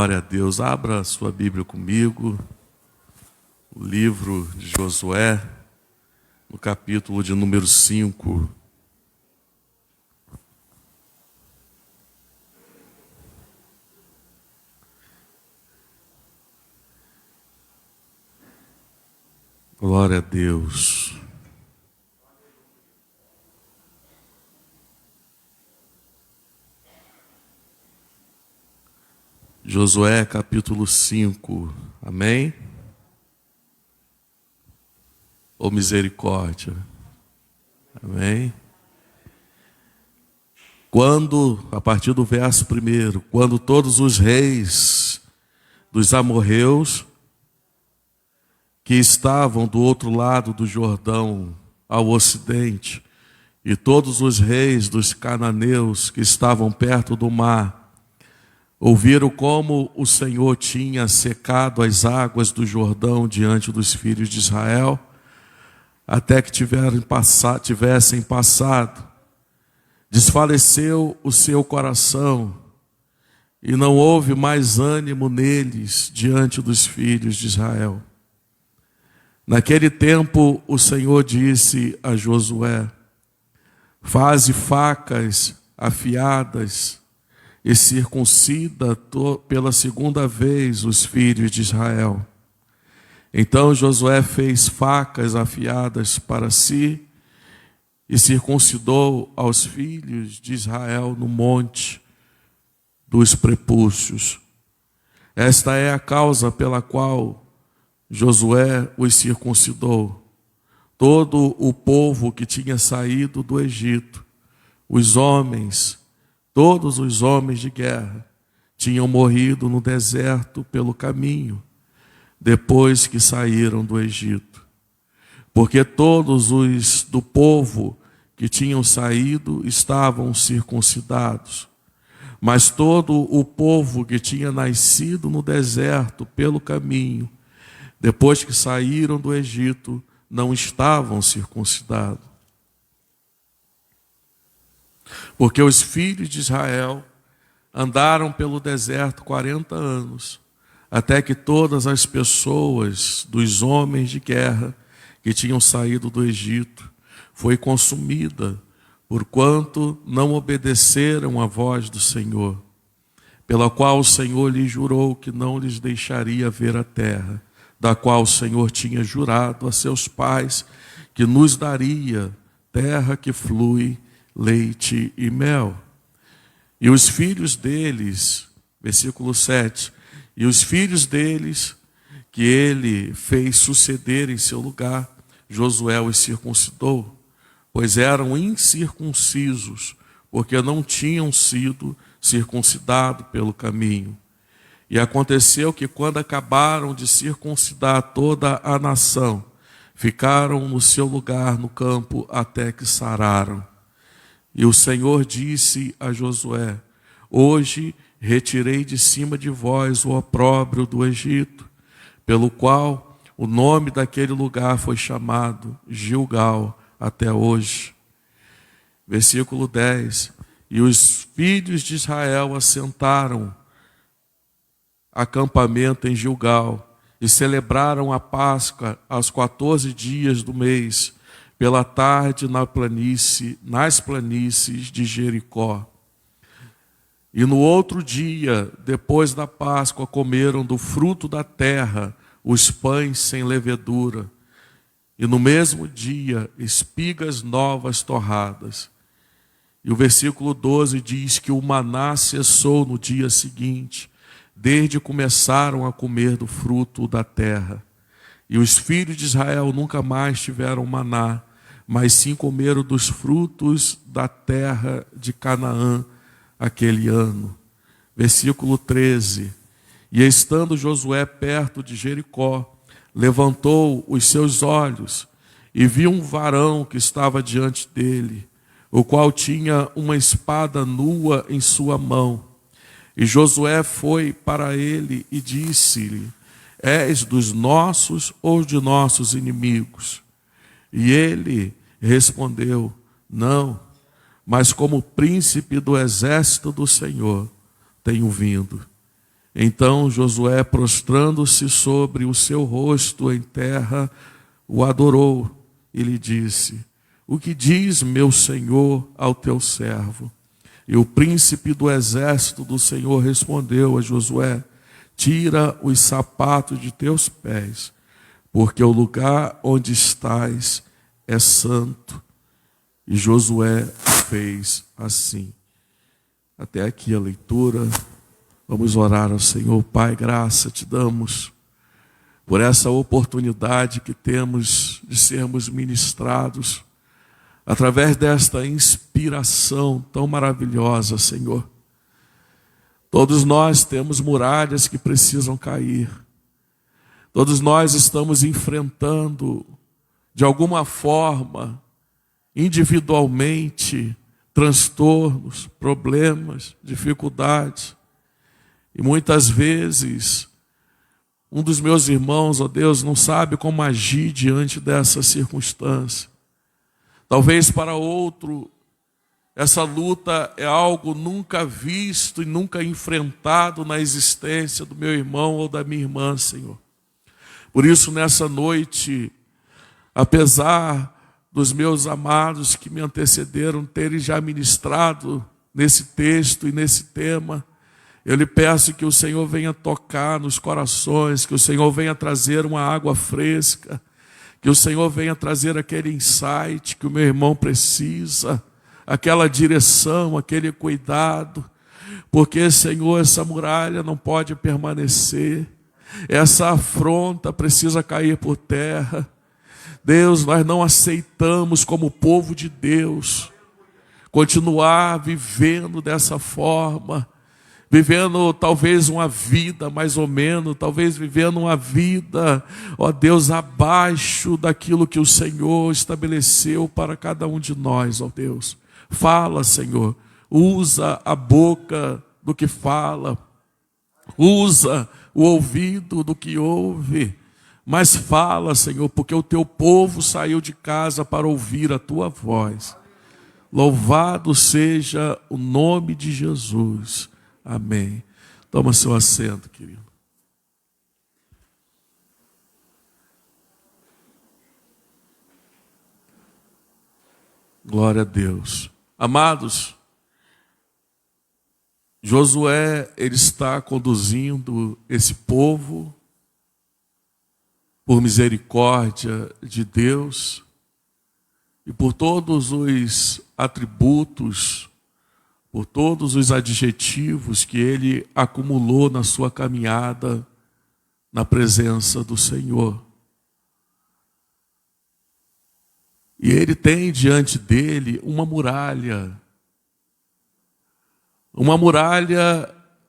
Glória a Deus. Abra sua Bíblia comigo, o livro de Josué, no capítulo de número 5. Glória a Deus. Josué capítulo 5, amém? Ou misericórdia, amém? A partir do verso 1, quando todos os reis dos amorreus que estavam do outro lado do Jordão ao ocidente, e todos os reis dos cananeus que estavam perto do mar, ouviram como o Senhor tinha secado as águas do Jordão diante dos filhos de Israel, até que tivessem passado. Desfaleceu o seu coração, e não houve mais ânimo neles diante dos filhos de Israel. Naquele tempo o Senhor disse a Josué: faze facas afiadas e circuncida pela segunda vez os filhos de Israel. Então Josué fez facas afiadas para si e circuncidou aos filhos de Israel no monte dos prepúcios. Esta é a causa pela qual Josué os circuncidou. Todo o povo que tinha saído do Egito, todos os homens de guerra, tinham morrido no deserto pelo caminho, depois que saíram do Egito. Porque todos os do povo que tinham saído estavam circuncidados. Mas todo o povo que tinha nascido no deserto pelo caminho, depois que saíram do Egito, não estavam circuncidados. Porque os filhos de Israel andaram pelo deserto 40 anos, até que todas as pessoas dos homens de guerra que tinham saído do Egito foi consumida, porquanto não obedeceram à voz do Senhor, pela qual o Senhor lhes jurou que não lhes deixaria ver a terra, da qual o Senhor tinha jurado a seus pais que nos daria, terra que flui leite e mel. E os filhos deles, versículo 7, e os filhos deles que ele fez suceder em seu lugar, Josué os circuncidou, pois eram incircuncisos, porque não tinham sido circuncidados pelo caminho. E aconteceu que quando acabaram de circuncidar toda a nação, ficaram no seu lugar no campo até que sararam. E o Senhor disse a Josué: hoje retirei de cima de vós o opróbrio do Egito, pelo qual o nome daquele lugar foi chamado Gilgal até hoje. Versículo 10. E os filhos de Israel assentaram acampamento em Gilgal e celebraram a Páscoa aos 14 dias do mês, pela tarde nas planícies de Jericó. E no outro dia, depois da Páscoa, comeram do fruto da terra os pães sem levedura. E no mesmo dia, espigas novas torradas. E o versículo 12 diz que o maná cessou no dia seguinte, desde começaram a comer do fruto da terra. E os filhos de Israel nunca mais tiveram maná, mas sim comeram dos frutos da terra de Canaã aquele ano. Versículo 13. E estando Josué perto de Jericó, levantou os seus olhos e viu um varão que estava diante dele, o qual tinha uma espada nua em sua mão. E Josué foi para ele e disse-lhe: és dos nossos ou de nossos inimigos? E ele respondeu: não, mas como príncipe do exército do Senhor tenho vindo. Então Josué, prostrando-se sobre o seu rosto em terra, o adorou e lhe disse: o que diz meu senhor ao teu servo? E o príncipe do exército do Senhor respondeu a Josué: tira os sapatos de teus pés, porque o lugar onde estás é santo. E Josué fez assim. Até aqui a leitura. Vamos orar ao Senhor. Pai, graça te damos por essa oportunidade que temos de sermos ministrados através desta inspiração tão maravilhosa, Senhor. Todos nós temos muralhas que precisam cair. Todos nós estamos enfrentando, de alguma forma, individualmente, transtornos, problemas, dificuldades. E muitas vezes, um dos meus irmãos, ó Deus, não sabe como agir diante dessa circunstância. Talvez para outro, essa luta é algo nunca visto e nunca enfrentado na existência do meu irmão ou da minha irmã, Senhor. Por isso, nessa noite, apesar dos meus amados que me antecederam terem já ministrado nesse texto e nesse tema, eu lhe peço que o Senhor venha tocar nos corações, que o Senhor venha trazer uma água fresca, que o Senhor venha trazer aquele insight que o meu irmão precisa, aquela direção, aquele cuidado, porque, Senhor, essa muralha não pode permanecer, essa afronta precisa cair por terra. Deus, nós não aceitamos como povo de Deus continuar vivendo dessa forma, vivendo talvez uma vida mais ou menos, talvez vivendo uma vida, ó Deus, abaixo daquilo que o Senhor estabeleceu para cada um de nós, ó Deus. Fala, Senhor, usa a boca do que fala, usa o ouvido do que ouve, mas fala, Senhor, porque o teu povo saiu de casa para ouvir a tua voz. Louvado seja o nome de Jesus. Amém. Toma seu assento, querido. Glória a Deus. Amados, Josué, ele está conduzindo esse povo por misericórdia de Deus e por todos os atributos, por todos os adjetivos que ele acumulou na sua caminhada na presença do Senhor. E ele tem diante dele uma muralha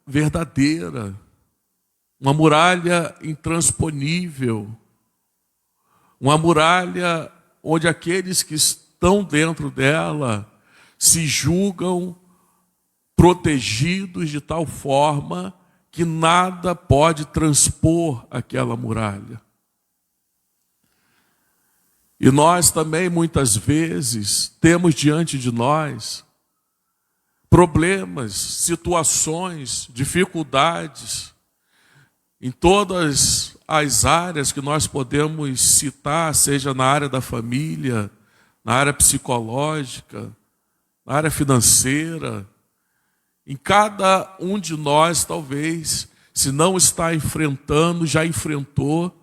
verdadeira, uma muralha intransponível, uma muralha onde aqueles que estão dentro dela se julgam protegidos de tal forma que nada pode transpor aquela muralha. E nós também, muitas vezes, temos diante de nós problemas, situações, dificuldades, em todas as áreas que nós podemos citar, seja na área da família, na área psicológica, na área financeira. Em cada um de nós, talvez, se não está enfrentando, já enfrentou,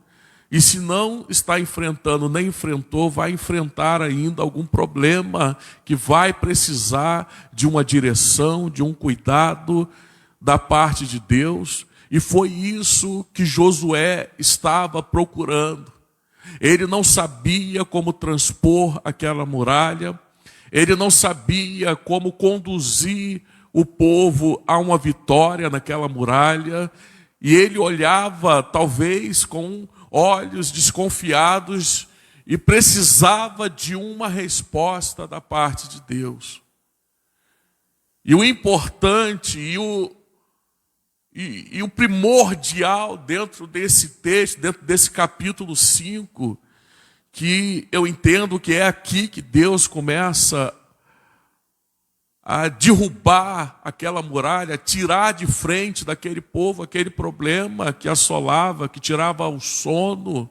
e se não está enfrentando, nem enfrentou, vai enfrentar ainda algum problema que vai precisar de uma direção, de um cuidado da parte de Deus. E foi isso que Josué estava procurando. Ele não sabia como transpor aquela muralha, ele não sabia como conduzir o povo a uma vitória naquela muralha, e ele olhava talvez com olhos desconfiados e precisava de uma resposta da parte de Deus. E o importante e o primordial dentro desse texto, dentro desse capítulo 5, que eu entendo que é aqui que Deus começa a derrubar aquela muralha, tirar de frente daquele povo aquele problema que assolava, que tirava o sono.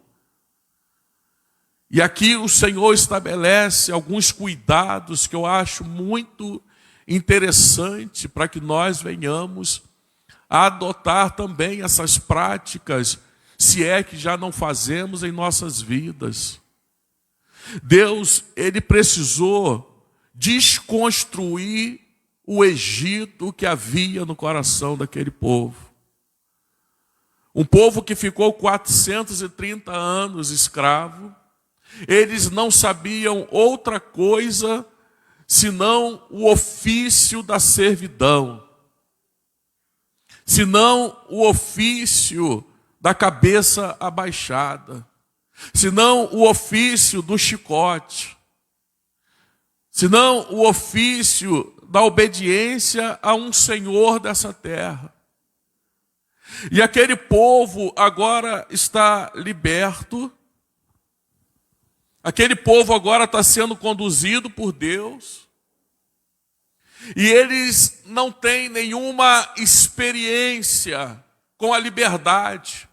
E aqui o Senhor estabelece alguns cuidados que eu acho muito interessante para que nós venhamos a adotar também essas práticas, se é que já não fazemos em nossas vidas. Deus, ele precisou desconstruir o Egito que havia no coração daquele povo. Um povo que ficou 430 anos escravo. Eles não sabiam outra coisa senão o ofício da servidão, senão o ofício da cabeça abaixada, senão o ofício do chicote, senão o ofício da obediência a um senhor dessa terra. E aquele povo agora está liberto. Aquele povo agora está sendo conduzido por Deus. E eles não têm nenhuma experiência com a liberdade.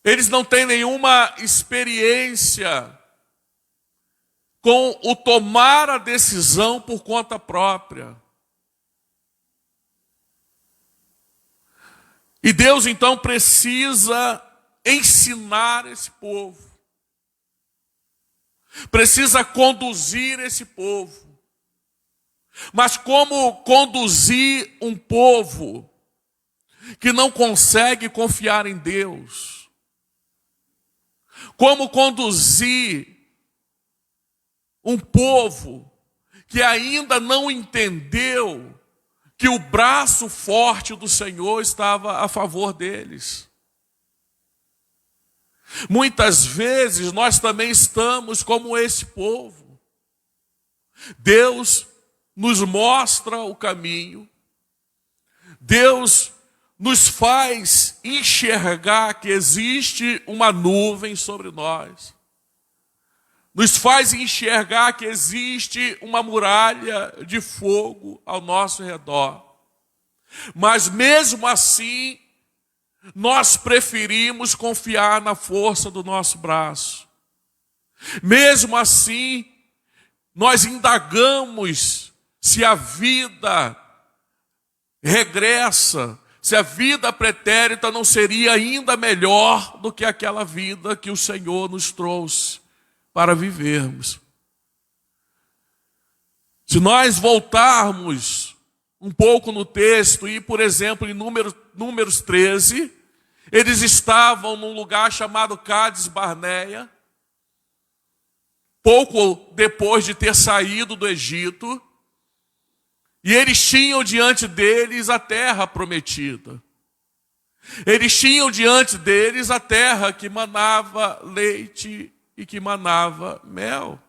Eles não têm nenhuma experiência com o tomar a decisão por conta própria. E Deus então precisa ensinar esse povo, precisa conduzir esse povo. Mas como conduzir um povo que não consegue confiar em Deus? Como conduzir um povo que ainda não entendeu que o braço forte do Senhor estava a favor deles? Muitas vezes nós também estamos como esse povo. Deus nos mostra o caminho. Deus nos faz enxergar que existe uma nuvem sobre nós. Nos faz enxergar que existe uma muralha de fogo ao nosso redor. Mas mesmo assim, nós preferimos confiar na força do nosso braço. Mesmo assim, nós indagamos se a vida regressa, se a vida pretérita não seria ainda melhor do que aquela vida que o Senhor nos trouxe para vivermos. Se nós voltarmos um pouco no texto e, por exemplo, em Números 13, eles estavam num lugar chamado Cádiz Barneia, pouco depois de ter saído do Egito, e eles tinham diante deles a terra prometida. Eles tinham diante deles a terra que manava leite e que manava mel.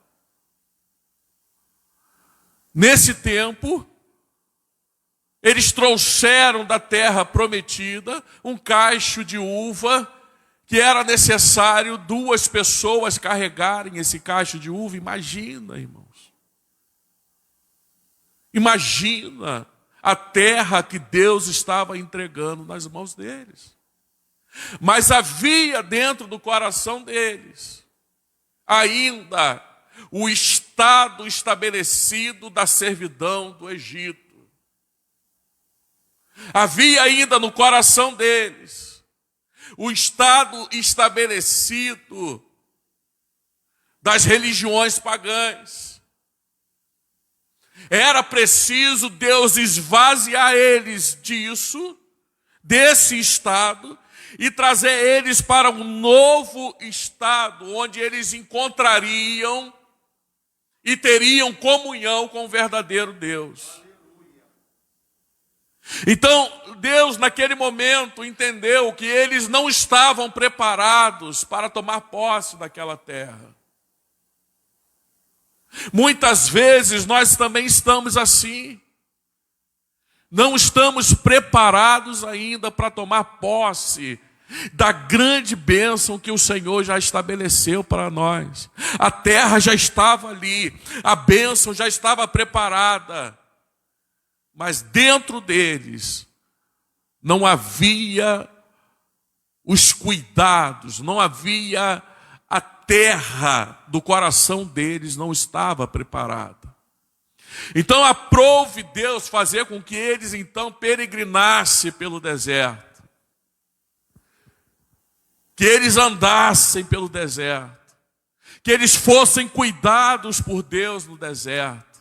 Nesse tempo, eles trouxeram da terra prometida um cacho de uva, que era necessário 2 pessoas carregarem esse cacho de uva. Imagina, irmãos. Imagina a terra que Deus estava entregando nas mãos deles. Mas havia dentro do coração deles ainda o estado estabelecido da servidão do Egito. Havia ainda no coração deles o estado estabelecido das religiões pagãs. Era preciso Deus esvaziar eles disso, desse estado, e trazer eles para um novo estado, onde eles encontrariam e teriam comunhão com o verdadeiro Deus. Então, Deus naquele momento entendeu que eles não estavam preparados para tomar posse daquela terra. Muitas vezes nós também estamos assim. Não estamos preparados ainda para tomar posse da grande bênção que o Senhor já estabeleceu para nós. A terra já estava ali, a bênção já estava preparada, mas dentro deles não havia os cuidados, não havia a terra do coração deles, não estava preparada. Então aprove Deus fazer com que eles então peregrinassem pelo deserto, que eles andassem pelo deserto, que eles fossem cuidados por Deus no deserto,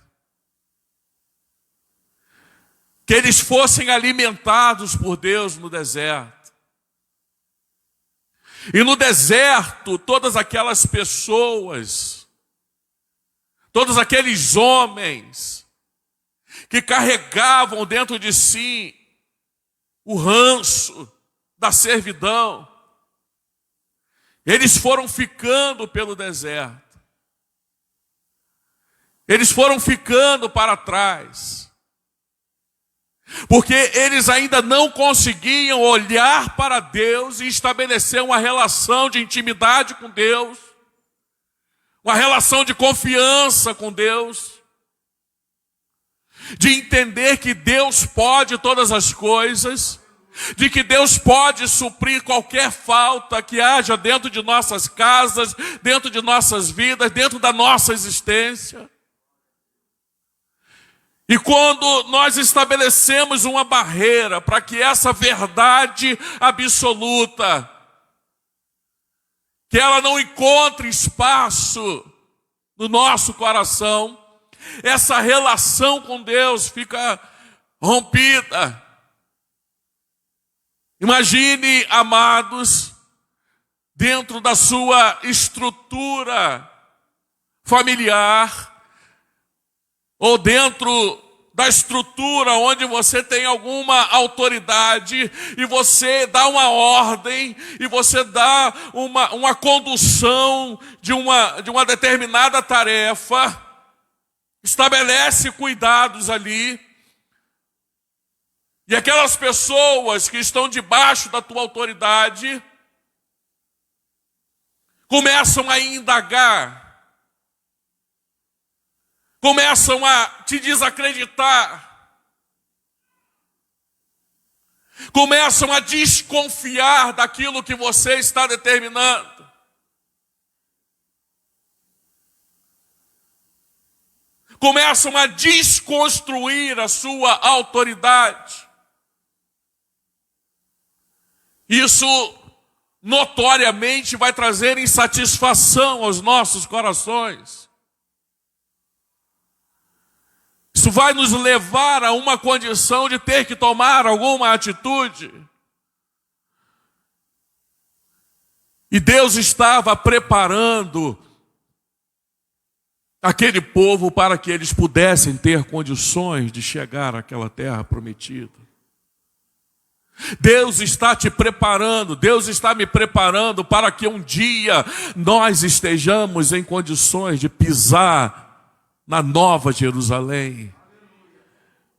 que eles fossem alimentados por Deus no deserto. E no deserto, todas aquelas pessoas, todos aqueles homens que carregavam dentro de si o ranço da servidão, eles foram ficando pelo deserto. Eles foram ficando para trás. Porque eles ainda não conseguiam olhar para Deus e estabelecer uma relação de intimidade com Deus, uma relação de confiança com Deus, de entender que Deus pode todas as coisas, de que Deus pode suprir qualquer falta que haja dentro de nossas casas, dentro de nossas vidas, dentro da nossa existência. E quando nós estabelecemos uma barreira para que essa verdade absoluta, que ela não encontre espaço no nosso coração, essa relação com Deus fica rompida. Imagine, amados, dentro da sua estrutura familiar, ou dentro da estrutura onde você tem alguma autoridade e você dá uma ordem e você dá uma condução de uma determinada tarefa, estabelece cuidados ali, e aquelas pessoas que estão debaixo da tua autoridade começam a indagar, começam a te desacreditar, começam a desconfiar daquilo que você está determinando. Começam a desconstruir a sua autoridade. Isso notoriamente vai trazer insatisfação aos nossos corações. Isso vai nos levar a uma condição de ter que tomar alguma atitude. E Deus estava preparando aquele povo para que eles pudessem ter condições de chegar àquela terra prometida. Deus está te preparando, Deus está me preparando para que um dia nós estejamos em condições de pisar na Nova Jerusalém,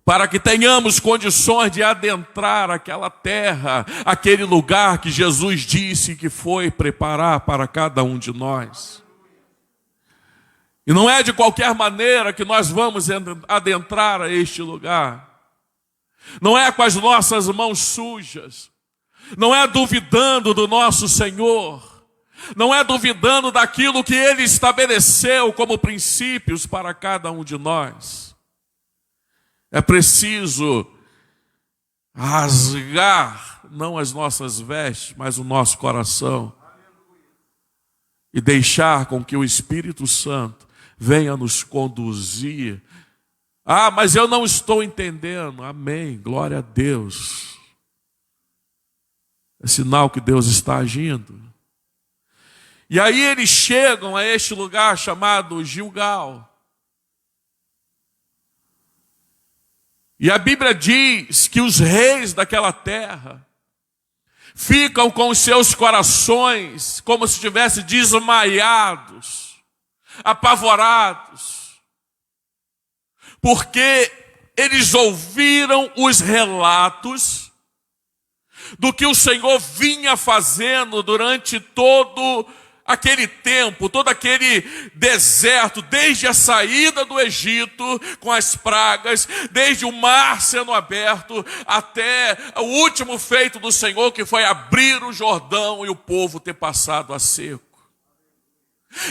para que tenhamos condições de adentrar aquela terra, aquele lugar que Jesus disse que foi preparar para cada um de nós. E não é de qualquer maneira que nós vamos adentrar a este lugar. Não é com as nossas mãos sujas, não é duvidando do nosso Senhor, não é duvidando daquilo que Ele estabeleceu como princípios para cada um de nós. É preciso rasgar não as nossas vestes, mas o nosso coração, e deixar com que o Espírito Santo venha nos conduzir. Ah, mas eu não estou entendendo. Amém, glória a Deus. É sinal que Deus está agindo. E aí eles chegam a este lugar chamado Gilgal. E a Bíblia diz que os reis daquela terra ficam com os seus corações como se estivessem desmaiados, apavorados, porque eles ouviram os relatos do que o Senhor vinha fazendo durante todo aquele tempo, todo aquele deserto, desde a saída do Egito com as pragas, desde o mar sendo aberto, até o último feito do Senhor, que foi abrir o Jordão e o povo ter passado a seco.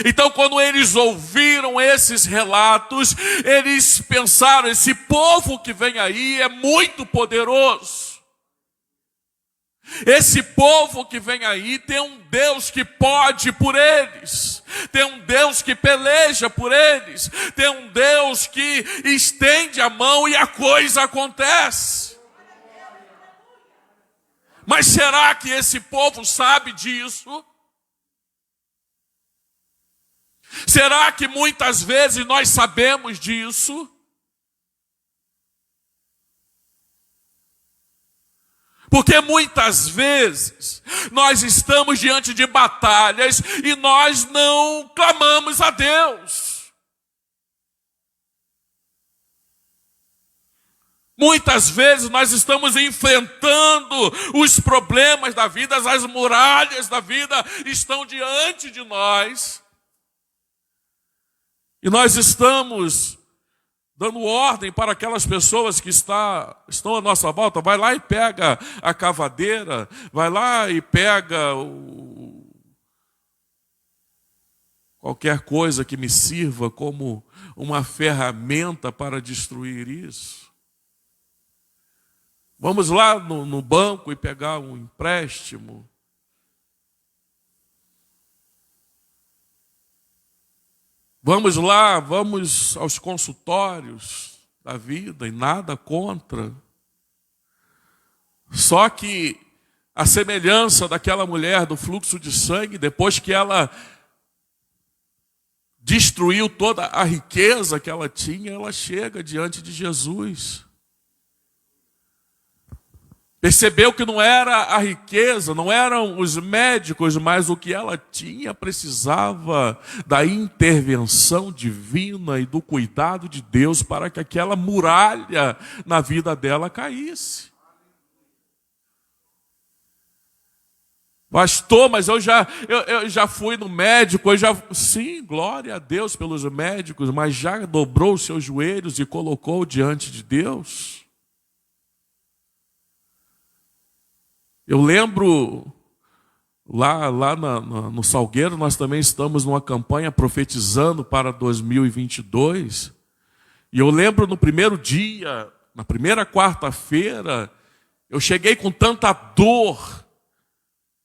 Então, quando eles ouviram esses relatos, eles pensaram: esse povo que vem aí é muito poderoso. Esse povo que vem aí tem um Deus que pode por eles, tem um Deus que peleja por eles, tem um Deus que estende a mão e a coisa acontece. Mas será que esse povo sabe disso? Será que muitas vezes nós sabemos disso? Porque muitas vezes nós estamos diante de batalhas e nós não clamamos a Deus. Muitas vezes nós estamos enfrentando os problemas da vida, as muralhas da vida estão diante de nós. E nós estamos dando ordem para aquelas pessoas que estão à nossa volta: vai lá e pega a cavadeira, vai lá e pega qualquer coisa que me sirva como uma ferramenta para destruir isso. Vamos lá no banco e pegar um empréstimo. Vamos lá, vamos aos consultórios da vida, e nada contra. Só que a semelhança daquela mulher do fluxo de sangue, depois que ela destruiu toda a riqueza que ela tinha, ela chega diante de Jesus. Percebeu que não era a riqueza, não eram os médicos, mas o que ela tinha precisava da intervenção divina e do cuidado de Deus para que aquela muralha na vida dela caísse. Pastor, mas eu já fui no médico, sim, glória a Deus pelos médicos, mas já dobrou os seus joelhos e colocou diante de Deus? Eu lembro, lá no Salgueiro, nós também estamos numa campanha profetizando para 2022. E eu lembro no primeiro dia, na primeira quarta-feira, eu cheguei com tanta dor,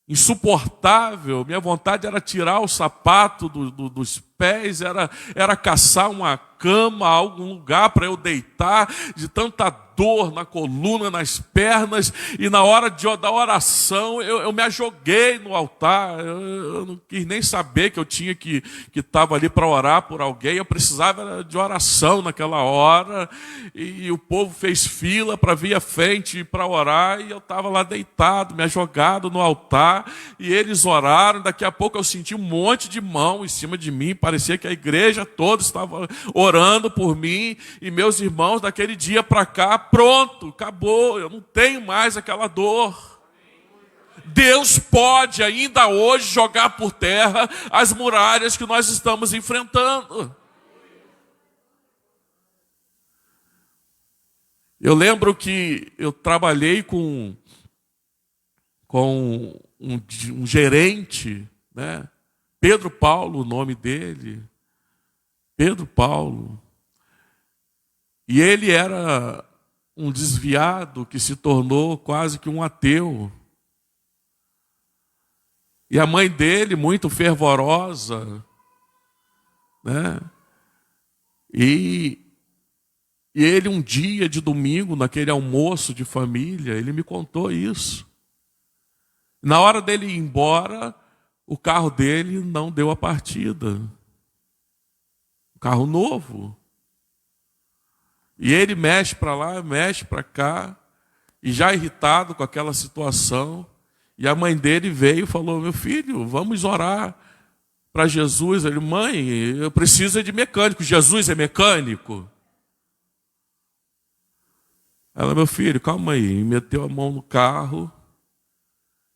insuportável. Minha vontade era tirar o sapato dos pés, era caçar uma cama, algum lugar para eu deitar, de tanta dor na coluna, nas pernas. E na hora da oração eu me ajoguei no altar. Eu não quis nem saber que eu tinha que estava ali para orar por alguém. Eu precisava de oração naquela hora, e o povo fez fila para vir à frente para orar, e eu estava lá deitado, me ajogado no altar, e eles oraram. Daqui a pouco eu senti um monte de mão em cima de mim, parecia que a igreja toda estava orando por mim. E meus irmãos, daquele dia para cá, pronto, acabou, eu não tenho mais aquela dor. Deus pode ainda hoje jogar por terra as muralhas que nós estamos enfrentando. Eu lembro que eu trabalhei com um gerente, né? Pedro Paulo, o nome dele, Pedro Paulo. E ele era um desviado que se tornou quase que um ateu. E a mãe dele, muito fervorosa, né? E ele, um dia de domingo, naquele almoço de família, ele me contou isso. Na hora dele ir embora, o carro dele não deu a partida. Um carro novo. E ele mexe para lá, mexe para cá, e já irritado com aquela situação. E a mãe dele veio e falou: meu filho, vamos orar para Jesus. Ele: mãe, eu preciso de mecânico. Jesus é mecânico? Ela: meu filho, calma aí. E meteu a mão no carro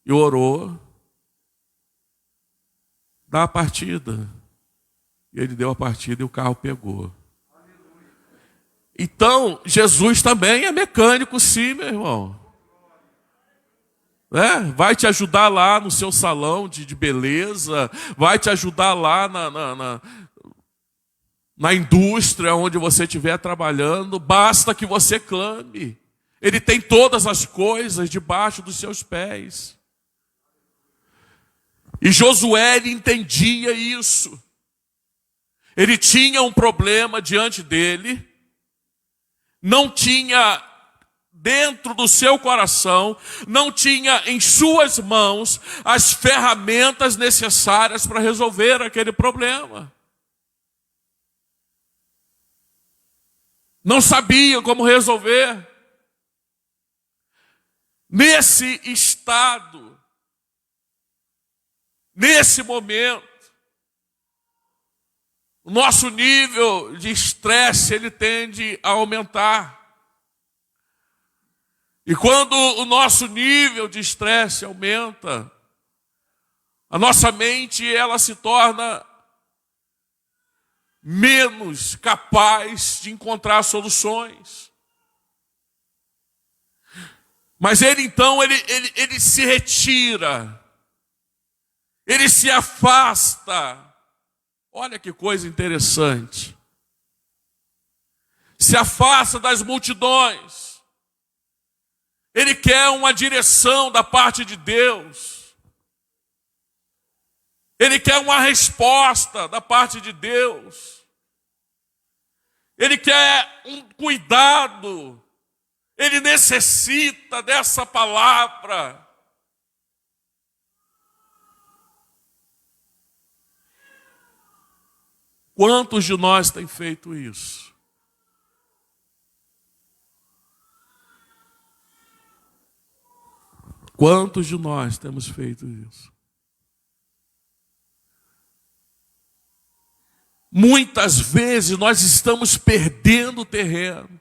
e orou, dá a partida. E ele deu a partida e o carro pegou. Então, Jesus também é mecânico, sim, meu irmão. Vai te ajudar lá no seu salão de beleza, vai te ajudar lá na indústria onde você estiver trabalhando, basta que você clame. Ele tem todas as coisas debaixo dos seus pés. E Josué ele entendia isso. Ele tinha um problema diante dele, não tinha dentro do seu coração, não tinha em suas mãos as ferramentas necessárias para resolver aquele problema. Não sabia como resolver. Nesse estado, nesse momento, o nosso nível de estresse ele tende a aumentar. E quando o nosso nível de estresse aumenta, a nossa mente ela se torna menos capaz de encontrar soluções. Mas ele então, ele se retira, ele se afasta. Olha que coisa interessante. Se afasta das multidões. Ele quer uma direção da parte de Deus. Ele quer uma resposta da parte de Deus. Ele quer um cuidado. Ele necessita dessa palavra. Quantos de nós têm feito isso? Quantos de nós temos feito isso? Muitas vezes nós estamos perdendo o terreno.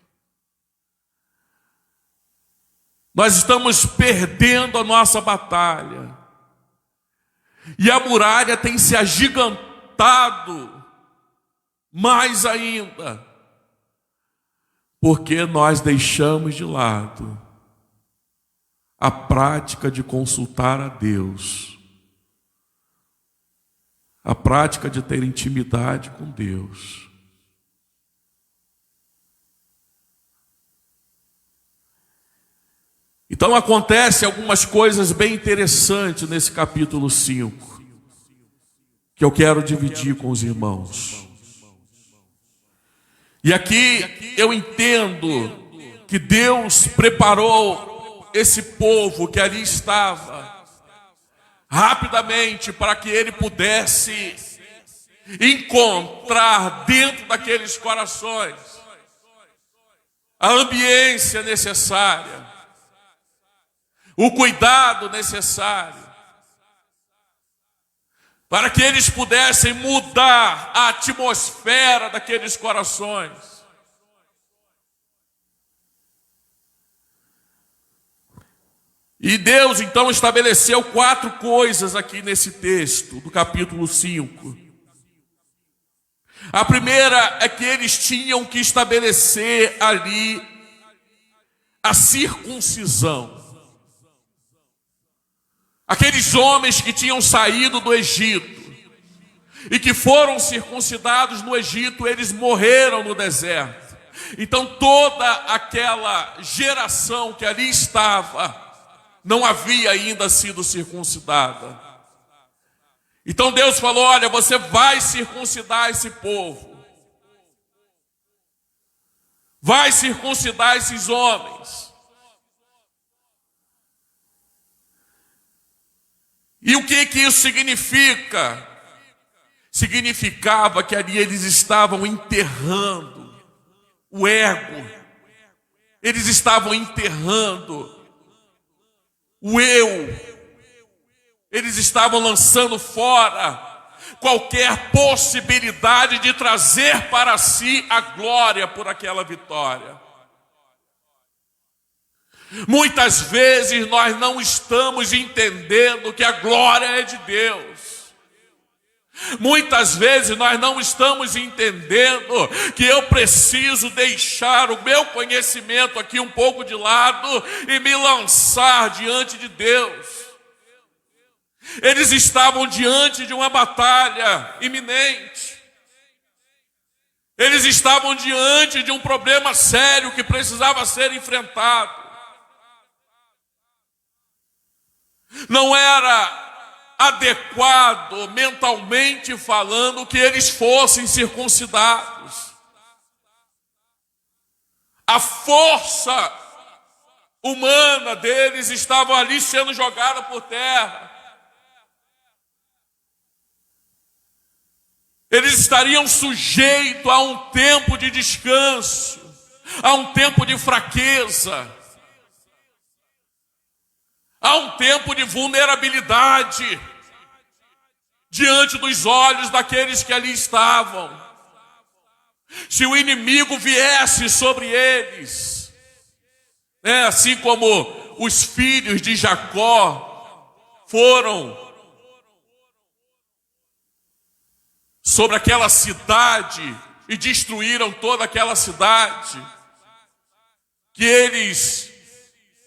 Nós estamos perdendo a nossa batalha. E a muralha tem se agigantado mais ainda, porque nós deixamos de lado a prática de consultar a Deus, a prática de ter intimidade com Deus. Então acontece algumas coisas bem interessantes nesse capítulo 5, que eu quero dividir com os irmãos. E aqui eu entendo que Deus preparou esse povo que ali estava rapidamente para que ele pudesse encontrar dentro daqueles corações a ambiência necessária, o cuidado necessário, para que eles pudessem mudar a atmosfera daqueles corações. E Deus então estabeleceu 4 coisas aqui nesse texto, do capítulo 5. A primeira é que eles tinham que estabelecer ali a circuncisão. Aqueles homens que tinham saído do Egito e que foram circuncidados no Egito, eles morreram no deserto. Então toda aquela geração que ali estava não havia ainda sido circuncidada. Então Deus falou: olha, você vai circuncidar esse povo. Vai circuncidar esses homens. E o que isso significa? Significava que ali eles estavam enterrando o ego. Eles estavam enterrando o eu. Eles estavam lançando fora qualquer possibilidade de trazer para si a glória por aquela vitória. Muitas vezes nós não estamos entendendo que a glória é de Deus. Muitas vezes nós não estamos entendendo que eu preciso deixar o meu conhecimento aqui um pouco de lado e me lançar diante de Deus. Eles estavam diante de uma batalha iminente. Eles estavam diante de um problema sério que precisava ser enfrentado. Não era adequado, mentalmente falando, que eles fossem circuncidados. A força humana deles estava ali sendo jogada por terra. Eles estariam sujeitos a um tempo de descanso, a um tempo de fraqueza, a um tempo de vulnerabilidade diante dos olhos daqueles que ali estavam. Se o inimigo viesse sobre eles, assim como os filhos de Jacó foram sobre aquela cidade e destruíram toda aquela cidade, que eles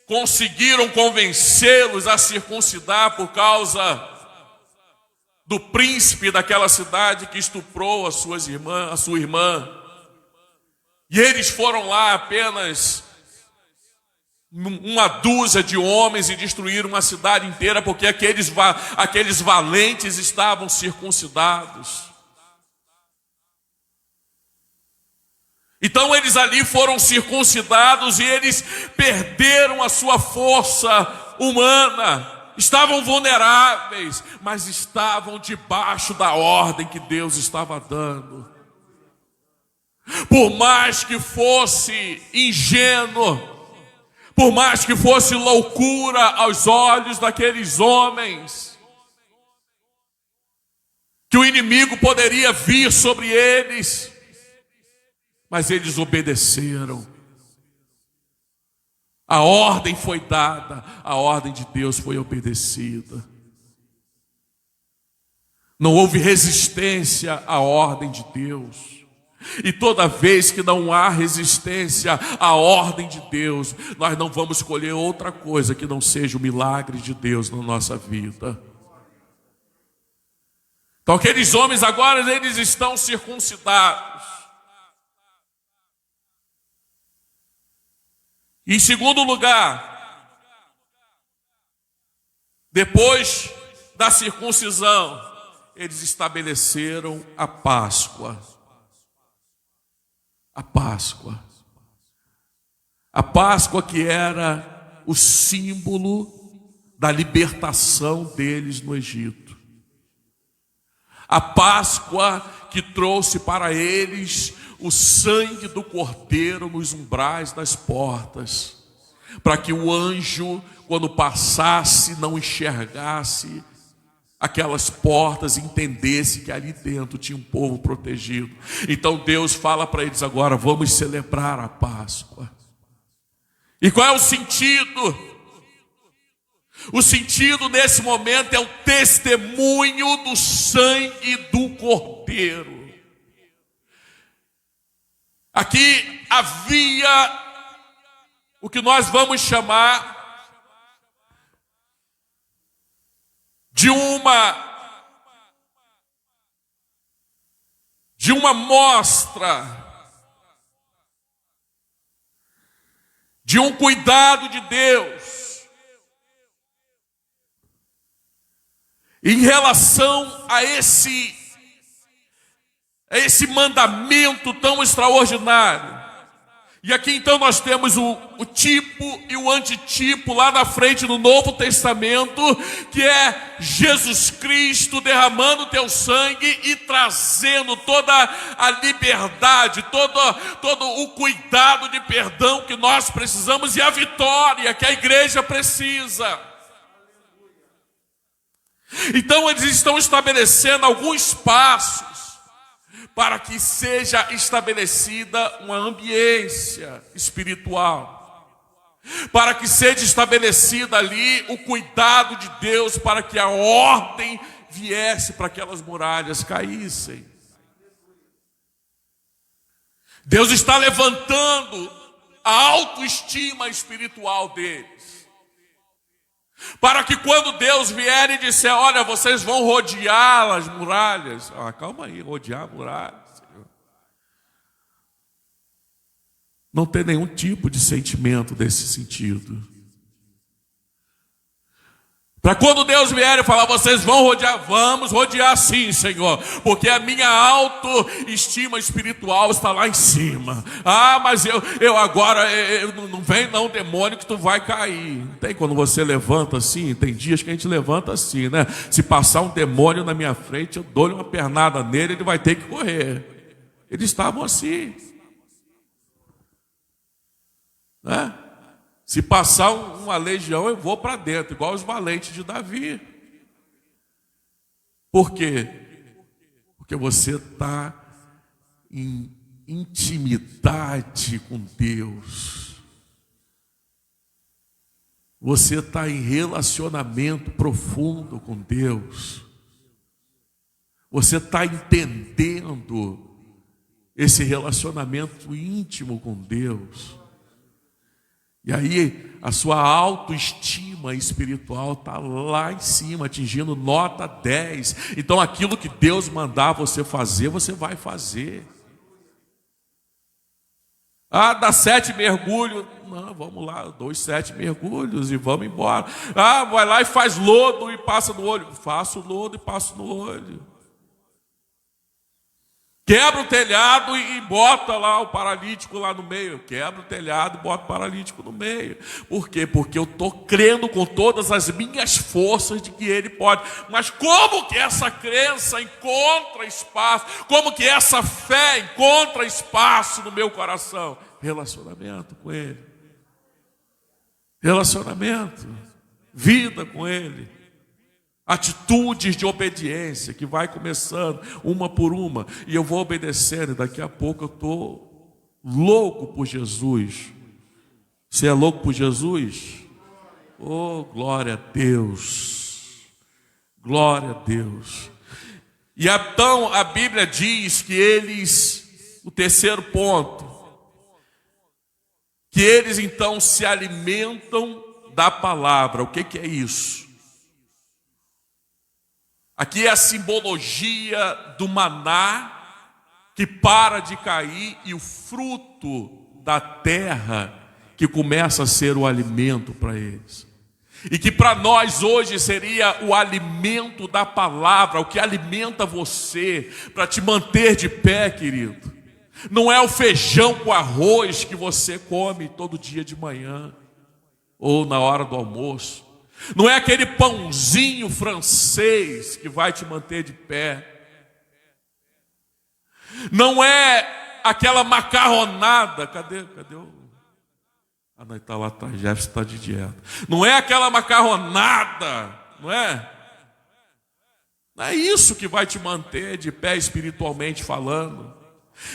conseguiram convencê-los a circuncidar por causa do príncipe daquela cidade que estuprou a sua irmã. E eles foram lá apenas uma dúzia de homens e destruíram uma cidade inteira porque aqueles valentes estavam circuncidados. Então eles ali foram circuncidados e eles perderam a sua força humana. Estavam vulneráveis, mas estavam debaixo da ordem que Deus estava dando. Por mais que fosse ingênuo, por mais que fosse loucura aos olhos daqueles homens, que o inimigo poderia vir sobre eles, mas eles obedeceram. A ordem foi dada, a ordem de Deus foi obedecida. Não houve resistência à ordem de Deus. E toda vez que não há resistência à ordem de Deus, nós não vamos colher outra coisa que não seja o milagre de Deus na nossa vida. Então aqueles homens agora, eles estão circuncidados. Em segundo lugar, depois da circuncisão, eles estabeleceram a Páscoa. A Páscoa. A Páscoa que era o símbolo da libertação deles no Egito. A Páscoa que trouxe para eles o sangue do cordeiro nos umbrais das portas, para que o anjo, quando passasse, não enxergasse aquelas portas, entendesse que ali dentro tinha um povo protegido. Então Deus fala para eles agora: vamos celebrar a Páscoa. E qual é o sentido? O sentido nesse momento é o testemunho do sangue do cordeiro. Aqui havia o que nós vamos chamar de uma mostra, de um cuidado de Deus em relação a esse mandamento tão extraordinário. E aqui então nós temos o tipo e o antitipo lá na frente no Novo Testamento, que é Jesus Cristo derramando o teu sangue e trazendo toda a liberdade, todo o cuidado de perdão que nós precisamos e a vitória que a igreja precisa. Então eles estão estabelecendo alguns passos para que seja estabelecida uma ambiência espiritual. para que seja estabelecida ali o cuidado de Deus, para que a ordem viesse, para que aquelas muralhas caíssem. Deus está levantando a autoestima espiritual deles, para que quando Deus vier e disser, olha, vocês vão rodear as muralhas. Calma aí, rodear a muralha, Senhor. Não tem nenhum tipo de sentimento desse sentido. Para quando Deus vier e falar, vocês vão rodear, vamos rodear sim, Senhor, porque a minha autoestima espiritual está lá em cima. Mas eu agora, não vem não, demônio, que tu vai cair. Não tem quando você levanta assim, tem dias que a gente levanta assim, né? Se passar um demônio na minha frente, eu dou-lhe uma pernada nele, ele vai ter que correr. Eles estavam assim, né? Se passar uma legião, eu vou para dentro, igual os valentes de Davi. Por quê? Porque você está em intimidade com Deus. Você está em relacionamento profundo com Deus. Você está entendendo esse relacionamento íntimo com Deus. E aí a sua autoestima espiritual está lá em cima, atingindo nota 10. Então aquilo que Deus mandar você fazer, você vai fazer. Dá 7 mergulhos. Não, vamos lá, eu dou os 7 mergulhos e vamos embora. Vai lá e faz lodo e passa no olho. Faço lodo e passo no olho. Quebra o telhado e bota lá o paralítico lá no meio. Quebra o telhado e bota o paralítico no meio. Por quê? Porque eu estou crendo com todas as minhas forças de que Ele pode. Mas como que essa crença encontra espaço? Como que essa fé encontra espaço no meu coração? Relacionamento com Ele. Relacionamento. Vida com Ele. Atitudes de obediência que vai começando uma por uma, e eu vou obedecendo, e daqui a pouco eu estou louco por Jesus. Você é louco por Jesus? Oh, glória a Deus, glória a Deus. E então a Bíblia diz que eles, o terceiro ponto, que eles então se alimentam da palavra. O que é isso? Aqui é a simbologia do maná que para de cair e o fruto da terra que começa a ser o alimento para eles. E que para nós hoje seria o alimento da palavra, o que alimenta você para te manter de pé, querido. Não é o feijão com arroz que você come todo dia de manhã ou na hora do almoço. Não é aquele pãozinho francês que vai te manter de pé. Não é aquela macarronada. Cadê o... não, está lá atrás, Jefferson está de dieta. Não é aquela macarronada, não é? Não é isso que vai te manter de pé espiritualmente falando.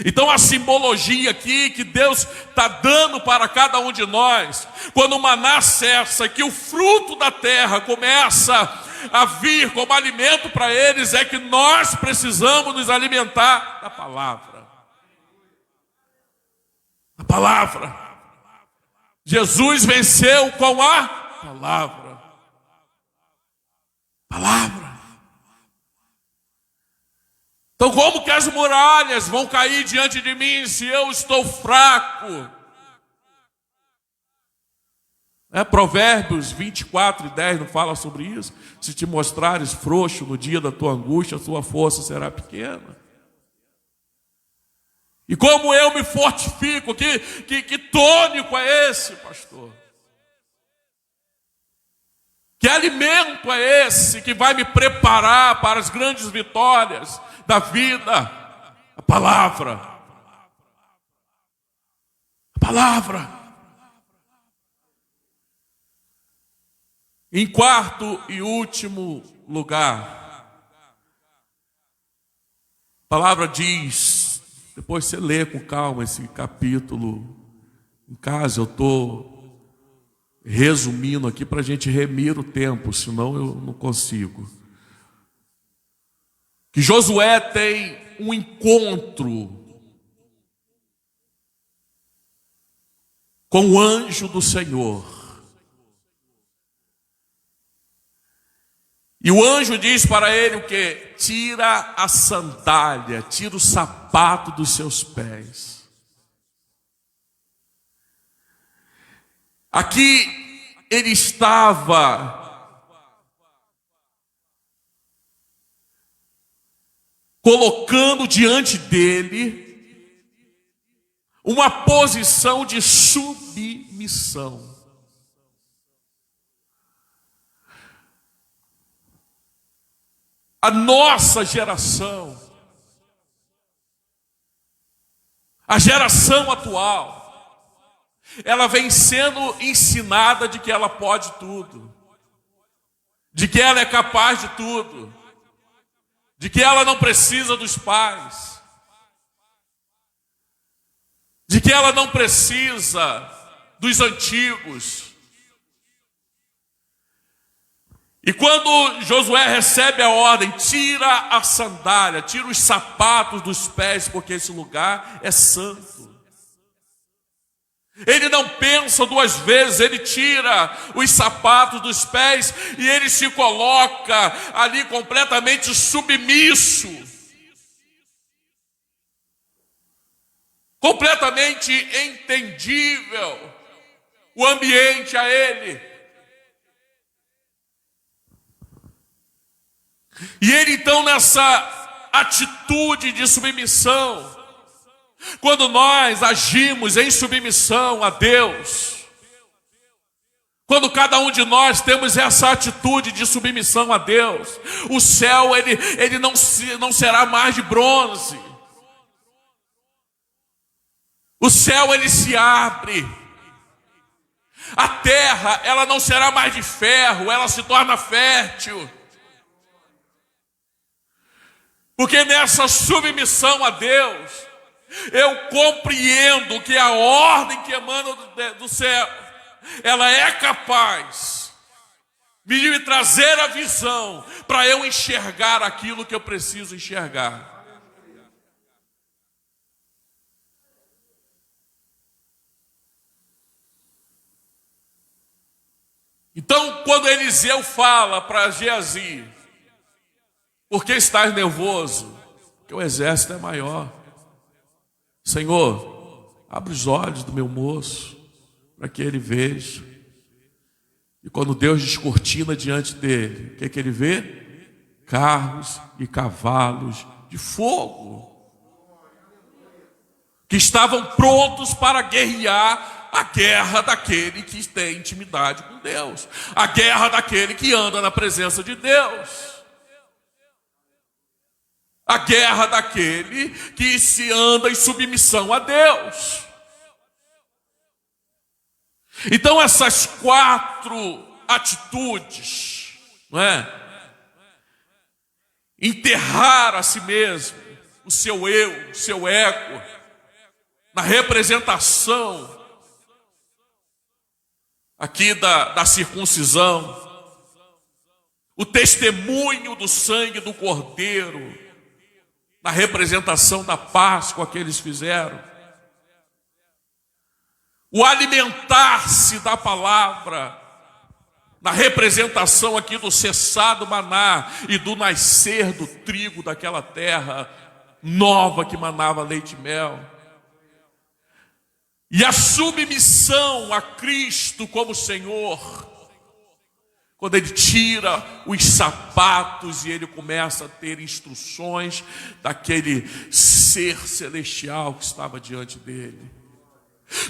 Então a simbologia aqui que Deus está dando para cada um de nós, quando o maná cessa, que o fruto da terra começa a vir como alimento para eles, é que nós precisamos nos alimentar da palavra. A palavra. Jesus venceu com a palavra. Palavra. Então como que as muralhas vão cair diante de mim se eu estou fraco? Provérbios 24:10 não fala sobre isso? Se te mostrares frouxo no dia da tua angústia, a tua força será pequena. E como eu me fortifico? Que tônico é esse, pastor? Que alimento é esse que vai me preparar para as grandes vitórias da vida? A palavra. A palavra. Em quarto e último lugar, a palavra diz, depois você lê com calma esse capítulo em casa, eu estou resumindo aqui para a gente remir o tempo, senão eu não consigo. Que Josué tem um encontro com o anjo do Senhor. E o anjo diz para ele o quê? Tira a sandália, tira o sapato dos seus pés. Aqui ele estava colocando diante dele uma posição de submissão. A nossa geração, a geração atual, ela vem sendo ensinada de que ela pode tudo, de que ela é capaz de tudo, de que ela não precisa dos pais, de que ela não precisa dos antigos. E quando Josué recebe a ordem, tira a sandália, tira os sapatos dos pés, porque esse lugar é santo. Ele não pensa duas vezes, ele tira os sapatos dos pés e ele se coloca ali completamente submisso. Completamente entendível o ambiente a ele. E ele então nessa atitude de submissão, quando nós agimos em submissão a Deus, quando cada um de nós temos essa atitude de submissão a Deus, o céu ele não será mais de bronze. O céu ele se abre. A terra ela não será mais de ferro, ela se torna fértil. Porque nessa submissão a Deus, eu compreendo que a ordem que emana do céu, ela é capaz de me trazer a visão para eu enxergar aquilo que eu preciso enxergar. Então, quando Eliseu fala para Geazi, por que estás nervoso? Porque o exército é maior. Senhor, abre os olhos do meu moço, para que ele veja. E quando Deus descortina diante dele, o que ele vê? Carros e cavalos de fogo, que estavam prontos para guerrear a guerra daquele que tem intimidade com Deus, a guerra daquele que anda na presença de Deus. A guerra daquele que se anda em submissão a Deus. Então essas 4 atitudes, não é? Enterrar a si mesmo, o seu eu, o seu ego, na representação aqui da circuncisão, o testemunho do sangue do Cordeiro, na representação da Páscoa que eles fizeram, o alimentar-se da palavra, na representação aqui do cessar do maná e do nascer do trigo daquela terra nova que manava leite e mel, e a submissão a Cristo como Senhor, quando ele tira os sapatos e ele começa a ter instruções daquele ser celestial que estava diante dele.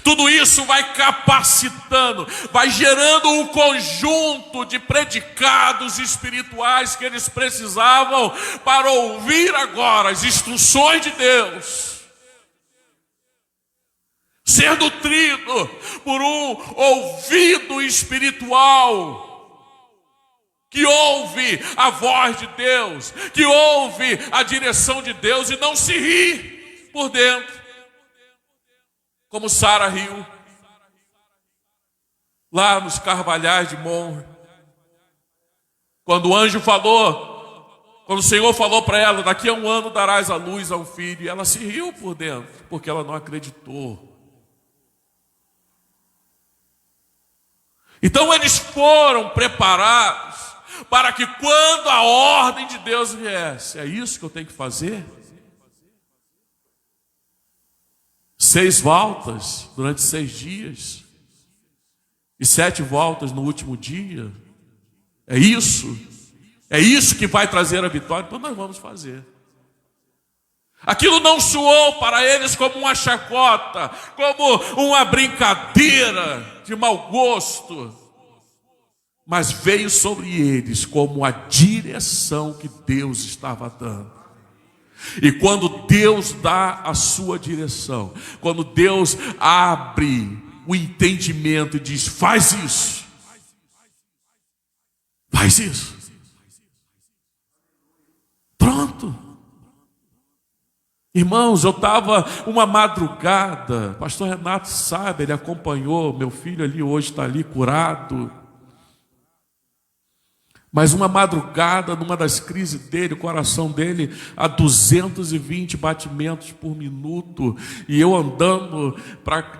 Tudo isso vai capacitando, vai gerando um conjunto de predicados espirituais que eles precisavam para ouvir agora as instruções de Deus. Ser nutrido por um ouvido espiritual que ouve a voz de Deus, que ouve a direção de Deus e não se ri por dentro, como Sara riu lá nos Carvalhais de Monte, quando o anjo falou, quando o Senhor falou para ela, daqui a 1 ano darás à luz a um filho, e ela se riu por dentro, porque ela não acreditou. Então eles foram preparados para que quando a ordem de Deus viesse, é isso que eu tenho que fazer? 6 voltas durante 6 dias, e 7 voltas no último dia. É isso que vai trazer a vitória. Então nós vamos fazer. Aquilo não soou para eles como uma chacota, como uma brincadeira de mau gosto, mas veio sobre eles como a direção que Deus estava dando. E quando Deus dá a sua direção, quando Deus abre o entendimento e diz, faz isso, pronto. Irmãos, eu estava uma madrugada, pastor Renato sabe, ele acompanhou, meu filho ali hoje está ali curado. Mas uma madrugada, numa das crises dele, o coração dele a 220 batimentos por minuto, e eu andando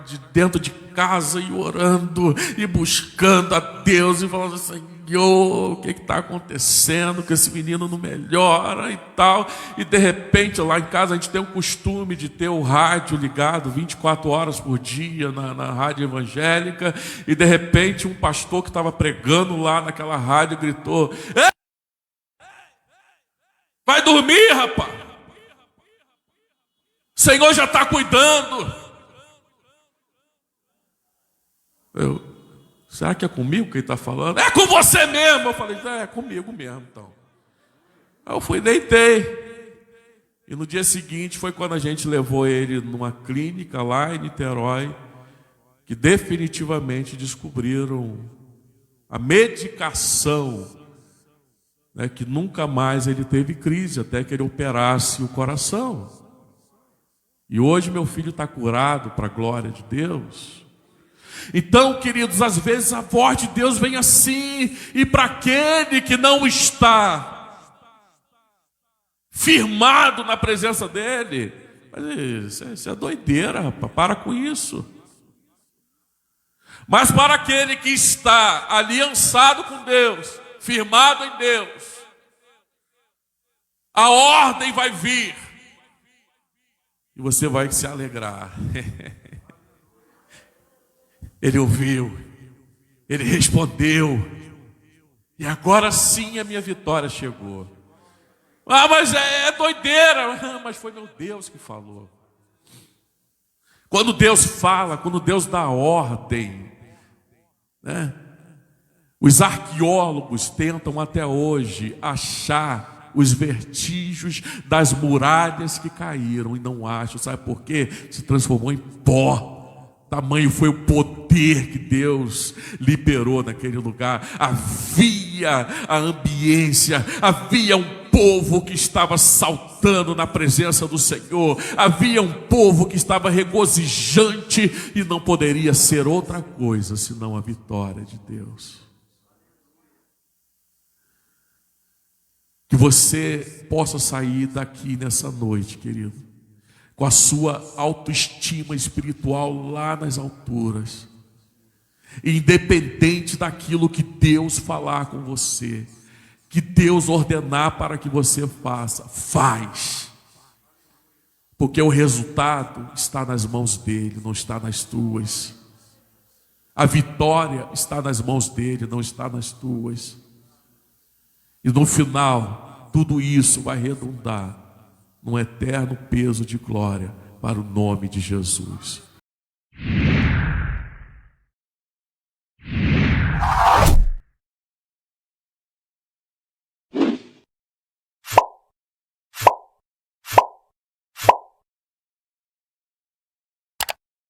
de dentro de casa e orando e buscando a Deus e falando, Senhor, o que está acontecendo, que esse menino não melhora e tal. E de repente lá em casa a gente tem o costume de ter o rádio ligado 24 horas por dia na rádio evangélica, e de repente um pastor que estava pregando lá naquela rádio gritou, ei, vai dormir, rapaz, o Senhor já está cuidando. Será que é comigo que ele está falando? É com você mesmo. Eu falei, é comigo mesmo então. Aí eu fui, deitei. E no dia seguinte foi quando a gente levou ele numa clínica lá em Niterói, que definitivamente descobriram a medicação, né, que nunca mais ele teve crise, até que ele operasse o coração. E hoje meu filho está curado para a glória de Deus. Então, queridos, às vezes a voz de Deus vem assim, e para aquele que não está firmado na presença dele, isso é doideira, rapaz, para com isso. Mas para aquele que está aliançado com Deus, firmado em Deus, a ordem vai vir, e você vai se alegrar. Ele ouviu, ele respondeu, e agora sim a minha vitória chegou. Mas é doideira. Mas foi meu Deus que falou. Quando Deus fala, quando Deus dá ordem, né? Os arqueólogos tentam até hoje achar os vestígios das muralhas que caíram e não acham. Sabe por quê? Se transformou em pó. Tamanho foi o poder que Deus liberou naquele lugar. Havia a ambiência, havia um povo que estava saltando na presença do Senhor, havia um povo que estava regozijante, e não poderia ser outra coisa senão a vitória de Deus. Que você possa sair daqui nessa noite, querido, com a sua autoestima espiritual lá nas alturas, independente daquilo que Deus falar com você, que Deus ordenar para que você faça, faz, porque o resultado está nas mãos dele, não está nas tuas. A vitória está nas mãos dele, não está nas tuas. E no final, tudo isso vai redundar num eterno peso de glória para o nome de Jesus.